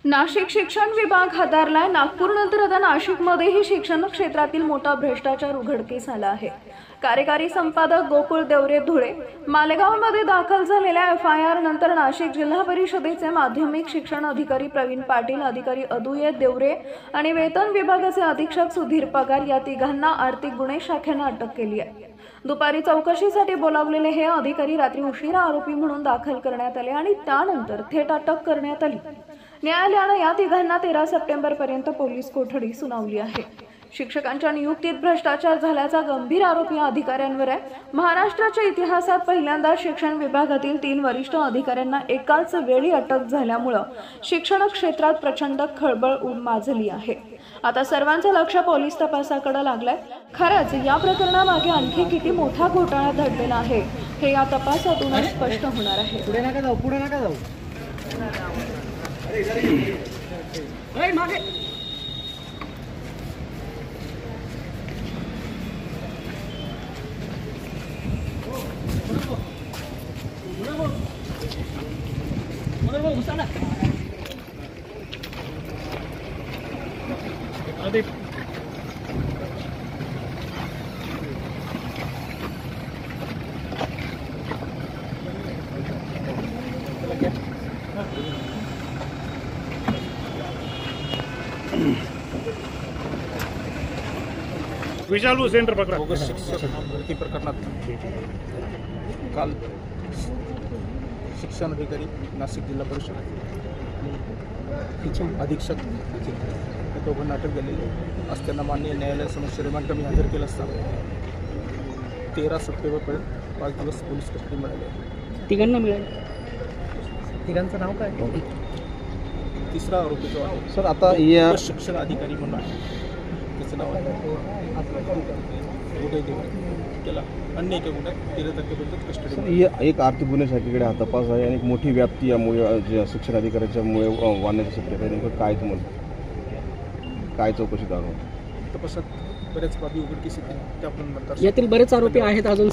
नाशिक शिक्षण विभाग हादरलाय। नागपूरनंतर आता नाशिकमध्येही शिक्षण क्षेत्रातील मोठा भ्रष्टाचार उघडकीस आला आहे। कार्यकारी संपादक गोकुळ देवरे धुळे मालेगावमध्ये दाखल झालेल्या FIR नंतर नाशिक जिल्हा परिषदेचे माध्यमिक शिक्षण अधिकारी प्रवीण पाटील, अधिकारी अदुये देवरे आणि वेतन विभागाचे अधीक्षक सुधीर पगार या तिघांना आर्थिक गुन्हे शाखेने अटक केली आहे। दुपारी चौकशीसाठी बोलावलेले हे अधिकारी रात्री उशिरा आरोपी म्हणून दाखल करण्यात आले आणि त्यानंतर थेट अटक करण्यात आली। न्यायालयाने या तिघांना 13 सप्टेंबरपर्यंत पोलीस कोठडी सुनावली आहे। शिक्षकांच्या नियुक्तीत भ्रष्टाचार झाल्याचा गंभीर आरोप या अधिकाऱ्यांवर आहे। महाराष्ट्राच्या इतिहासात पहिल्यांदा शिक्षण विभागातील 3 वरिष्ठ अधिकाऱ्यांना एकाच वेळी अटक झाल्यामुळे शिक्षण क्षेत्रात प्रचंड खळबळ माजली आहे। आता सर्वांचं लक्ष पोलीस तपासाकडे लागलंय। खरंच या प्रकरणामागे आणखी किती मोठा घोटाळा दडलेला आहे हे या तपासातूनच स्पष्ट होणार आहे। पुढे नका जाऊ मागे विशालू सेंटर पकडा। बोगस शिक्षक भरती प्रकरणात काल शिक्षण अधिकारी नाशिक जिल्हा परिषद आणि अधीक्षक या दोघांना अटक झालेली। आज त्यांना माननीय न्यायालयासमोर रिमांड कमी हजर केलं असता 13 सप्टेंबरपर्यंत 5 दिवस पोलीस कस्टडी मिळाली। तिघांना मिळाली। तिघांचं नाव काय? तिसरा आरोपी जो आहे सर, आता या शिक्षण अधिकारी म्हणून आहे, त्याचं नाव आहे उदय देवरे। त्याला अन्य एका गुन्ह्यात 13 तारखेपर्यंत कस्टडी। एक आर्थिक गुन्हे शाखेकडे हा तपास आहे आणि एक मोठी व्याप्ती यामुळे जे शिक्षण अधिकाऱ्यांच्यामुळे वाढण्याची शक्यता आहे। नेमकं काय तुम्हाला काय चौकशी चालू तपासात बऱ्याच बाबी उघडकीस येतील, त्या आपण नंतर। यातील बरेच आरोपी आहेत अजून।